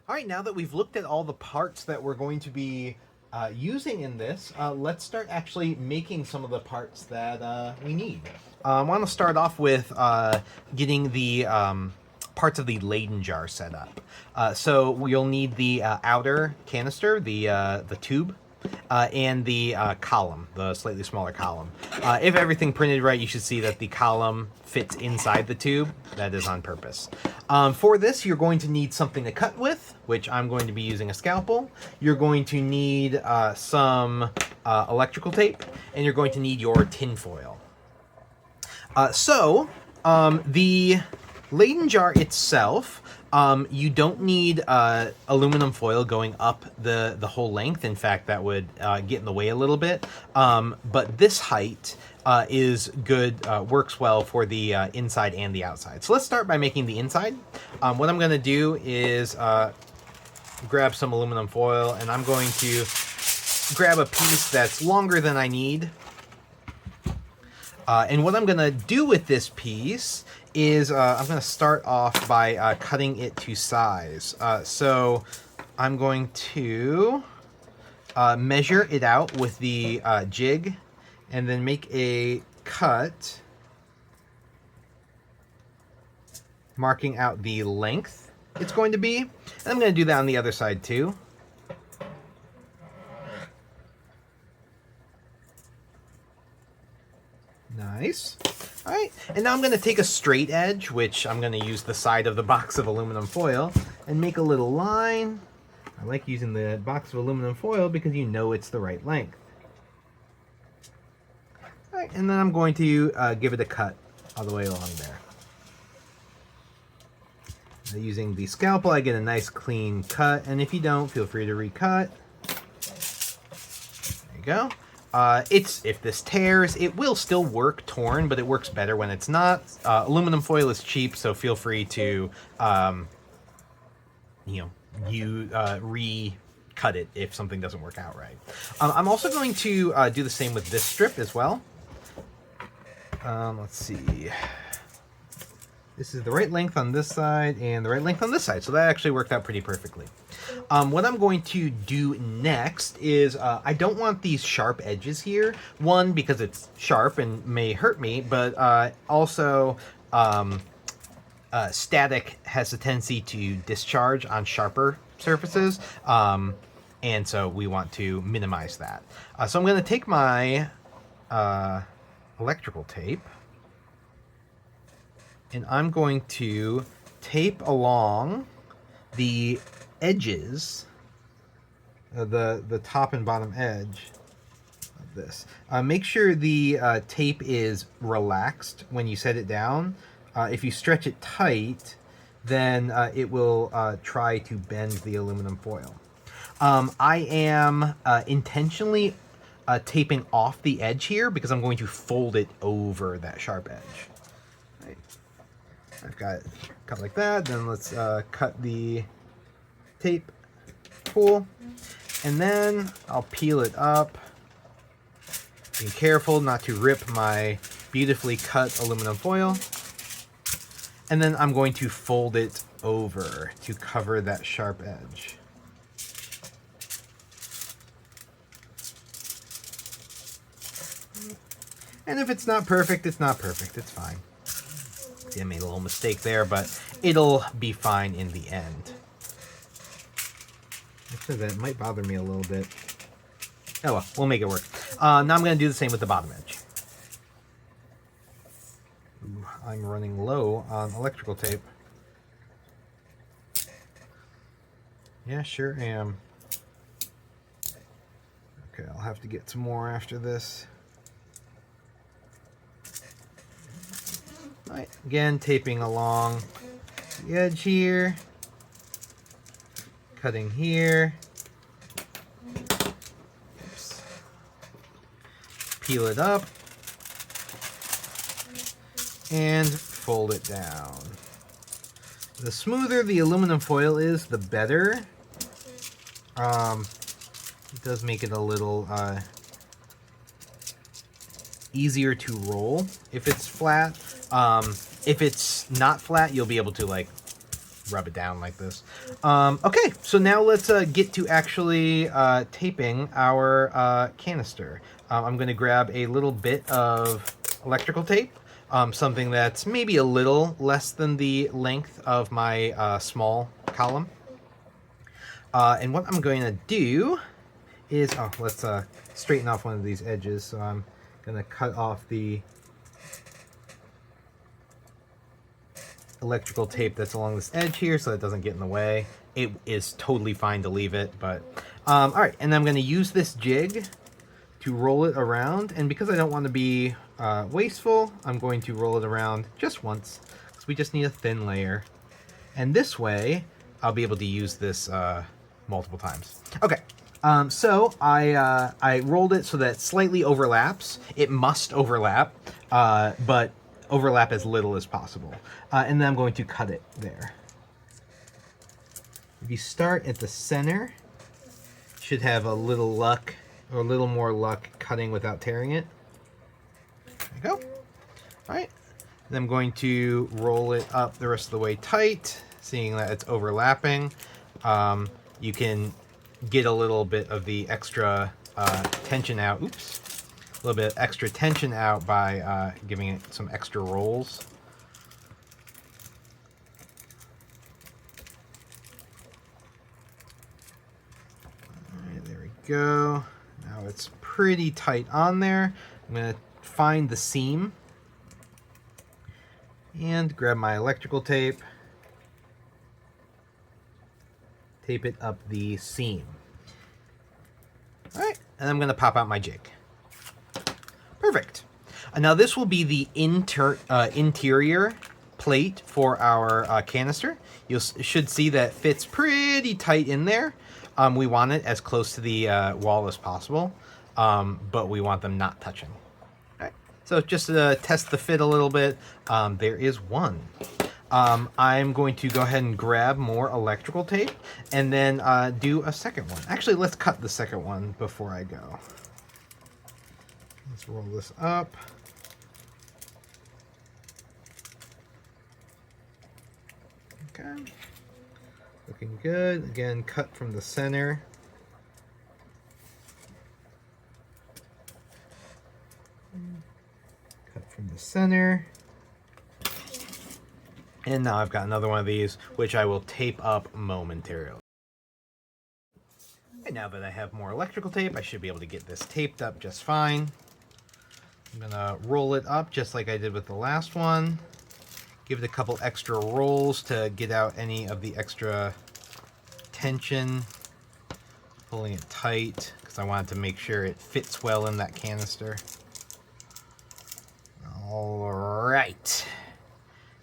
All right, now that we've looked at all the parts that we're going to be using in this, let's start actually making some of the parts that we need. I want to start off with getting the parts of the Leyden jar set up. So we'll need the outer canister, the tube, and the column, the slightly smaller column. If everything printed right, you should see that the column fits inside the tube. That is on purpose. For this, you're going to need something to cut with, which I'm going to be using a scalpel. You're going to need some electrical tape, and you're going to need your tin foil. The Leyden jar itself, you don't need aluminum foil going up the whole length. In fact, that would get in the way a little bit. But this height is good, works well for the inside and the outside. So let's start by making the inside. What I'm going to do is grab some aluminum foil, and I'm going to grab a piece that's longer than I need. And what I'm going to do with this piece is I'm going to start off by cutting it to size. So I'm going to measure it out with the jig and then make a cut, marking out the length it's going to be. And I'm going to do that on the other side too. Nice. All right, and now I'm going to take a straight edge, which I'm going to use the side of the box of aluminum foil, and make a little line. I like using the box of aluminum foil because you know it's the right length. All right, and then I'm going to give it a cut all the way along there. Now, using the scalpel, I get a nice clean cut, and if you don't, feel free to recut. There you go. If this tears, it will still work torn, but it works better when it's not. Aluminum foil is cheap, so feel free to, recut it if something doesn't work out right. I'm also going to do the same with this strip as well. Let's see. This is the right length on this side and the right length on this side, so that actually worked out pretty perfectly. What I'm going to do next is I don't want these sharp edges here. One, because it's sharp and may hurt me, but also static has a tendency to discharge on sharper surfaces, and so we want to minimize that. So I'm going to take my electrical tape, and I'm going to tape along the edges, the top and bottom edge of this. Make sure the tape is relaxed when you set it down. If you stretch it tight, then it will try to bend the aluminum foil. I am intentionally taping off the edge here because I'm going to fold it over that sharp edge. Right. I've got it cut like that. Then let's cut the tape. Cool. And then I'll peel it up. Being careful not to rip my beautifully cut aluminum foil. And then I'm going to fold it over to cover that sharp edge. And if it's not perfect, it's not perfect. It's fine. See, I made a little mistake there, but it'll be fine in the end. Actually, that might bother me a little bit. Oh well, we'll make it work. Now I'm going to do the same with the bottom edge. Ooh, I'm running low on electrical tape. Yeah, sure am. Okay, I'll have to get some more after this. All right, again, taping along the edge here, cutting here. Oops. Peel it up and fold it down. The smoother the aluminum foil is, the better. It does make it a little easier to roll if it's flat. If it's not flat, you'll be able to like rub it down like this. Okay, so now let's get to actually taping our canister. I'm going to grab a little bit of electrical tape, something that's maybe a little less than the length of my small column. And what I'm going to do is, let's straighten off one of these edges. So I'm going to cut off the electrical tape that's along this edge here so that it doesn't get in the way. It is totally fine to leave it, but all right. And I'm going to use this jig to roll it around, and because I don't want to be wasteful, I'm going to roll it around just once because we just need a thin layer, and this way I'll be able to use this multiple times. Okay, so I rolled it so that it slightly overlaps. It must overlap, but overlap as little as possible, and then I'm going to cut it there. If you start at the center, you should have a little luck, or a little more luck cutting without tearing it. There you go. All right. Then I'm going to roll it up the rest of the way tight, seeing that it's overlapping. You can get a little bit of the extra tension out. Oops. A little bit of extra tension out by giving it some extra rolls. All right, there we go. Now it's pretty tight on there. I'm going to find the seam and grab my electrical tape, tape it up the seam. All right, and I'm going to pop out my jig. Perfect. Now this will be the interior plate for our canister. You should see that fits pretty tight in there. We want it as close to the wall as possible, but we want them not touching. All right. So just to test the fit a little bit, there is one. I'm going to go ahead and grab more electrical tape and then do a second one. Actually, let's cut the second one before I go. Let's roll this up. Okay. Looking good. Again, cut from the center. Cut from the center. And now I've got another one of these, which I will tape up momentarily. And now that I have more electrical tape, I should be able to get this taped up just fine. I'm gonna roll it up just like I did with the last one. Give it a couple extra rolls to get out any of the extra tension. Pulling it tight because I wanted to make sure it fits well in that canister. All right.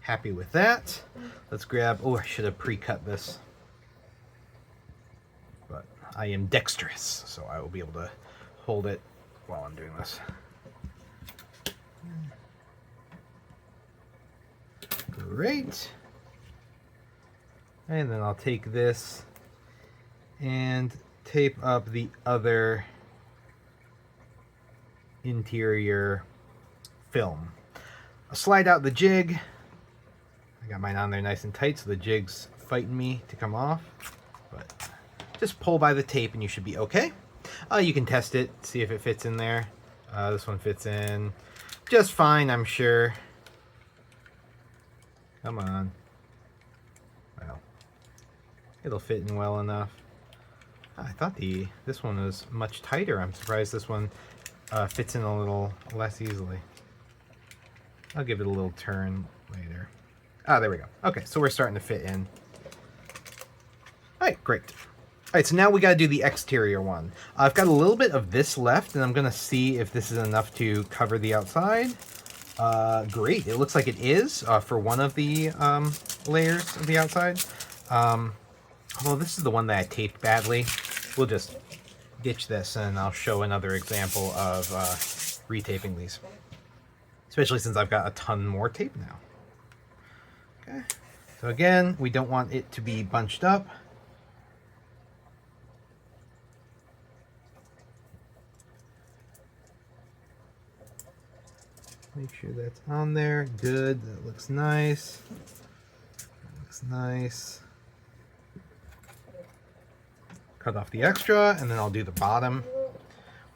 Happy with that. Let's grab, oh, I should have pre-cut this. But I am dexterous, so I will be able to hold it while I'm doing this. Great. And then I'll take this and tape up the other interior film. I'll slide out the jig. I got mine on there nice and tight, so the jig's fighting me to come off. But just pull by the tape and you should be okay. You can test it, see if it fits in there. This one fits in just fine, I'm sure. Come on. Well, it'll fit in well enough. I thought this one was much tighter. I'm surprised this one fits in a little less easily. I'll give it a little turn later. Ah, there we go. Okay, so we're starting to fit in. All right, great. All right, so now we got to do the exterior one. I've got a little bit of this left, and I'm going to see if this is enough to cover the outside. Great. It looks like it is for one of the layers of the outside. Although this is the one that I taped badly. We'll just ditch this, and I'll show another example of retaping these. Especially since I've got a ton more tape now. Okay. So again, we don't want it to be bunched up. Make sure that's on there. Good. That looks nice. That Looks nice. Cut off the extra, and then I'll do the bottom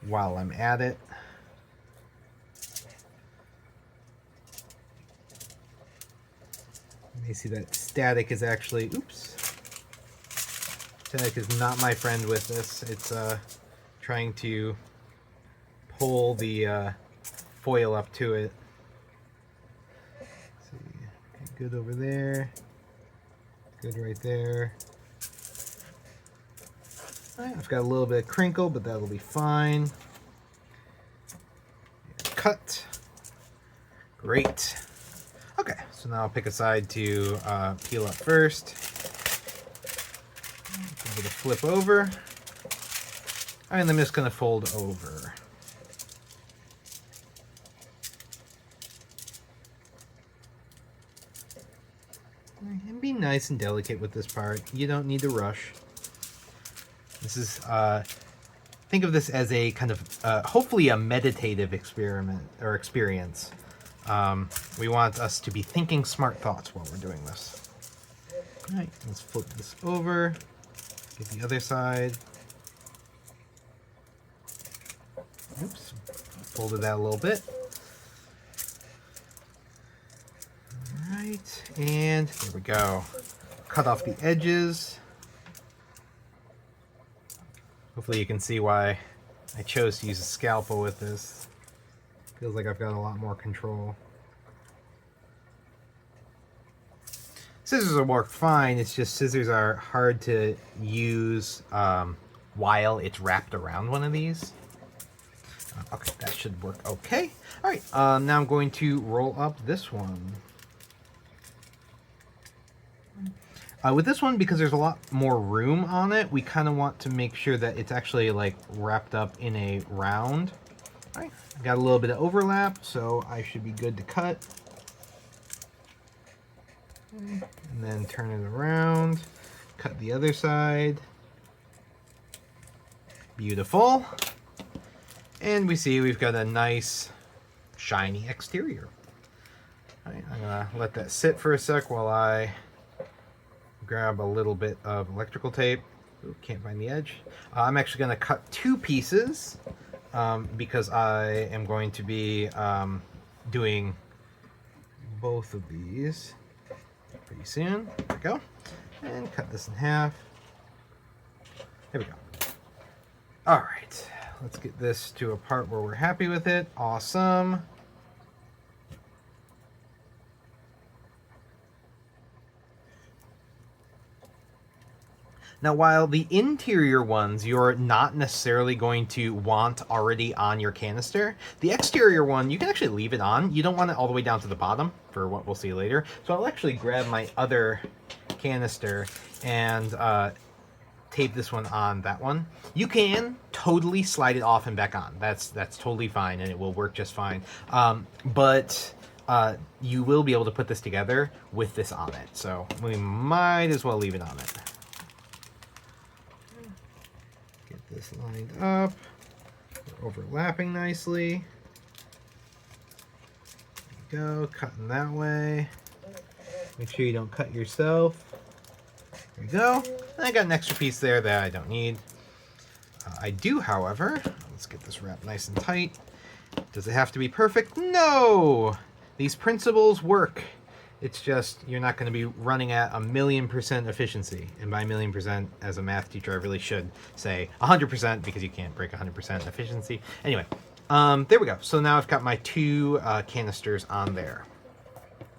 while I'm at it. You see that static is actually, oops. Static is not my friend with this. It's trying to pull the foil up to it. Let's see. Okay, good over there. Good right there. All right, I've got a little bit of crinkle, but that'll be fine. Cut. Great. Okay, so now I'll pick a side to peel up first. Give it a flip over. And I'm just going to fold over. And be nice and delicate with this part. You don't need to rush. This is, think of this as a kind of, hopefully a meditative experiment or experience. We want us to be thinking smart thoughts while we're doing this. All right, let's flip this over. Get the other side. Oops, folded that a little bit. All right, and there we go. Cut off the edges. Hopefully you can see why I chose to use a scalpel with this. Feels like I've got a lot more control. Scissors will work fine, it's just scissors are hard to use while it's wrapped around one of these. Okay, that should work okay. Alright, now I'm going to roll up this one. With this one, because there's a lot more room on it, we kind of want to make sure that it's actually like wrapped up in a round. All right, I've got a little bit of overlap, so I should be good to cut. And then turn it around, cut the other side. Beautiful. And we see we've got a nice shiny exterior. All right, I'm gonna let that sit for a sec while I grab a little bit of electrical tape. Ooh, can't find the edge. I'm actually going to cut two pieces because I am going to be doing both of these pretty soon. There we go. And cut this in half. There we go. All right, let's get this to a part where we're happy with it. Awesome. Now, while the interior ones you're not necessarily going to want already on your canister, the exterior one, you can actually leave it on. You don't want it all the way down to the bottom for what we'll see later. So I'll actually grab my other canister and tape this one on that one. You can totally slide it off and back on. That's totally fine, and it will work just fine. But you will be able to put this together with this on it. So we might as well leave it on it. This lined up. They're overlapping nicely. There you go, cutting that way. Make sure you don't cut yourself. There you go. And I got an extra piece there that I don't need. I do, however, let's get this wrapped nice and tight. Does it have to be perfect? No! These principles work. It's just, you're not going to be running at 1,000,000% efficiency. And by 1,000,000%, as a math teacher, I really should say 100% because you can't break 100% efficiency. Anyway, there we go. So now I've got my two canisters on there.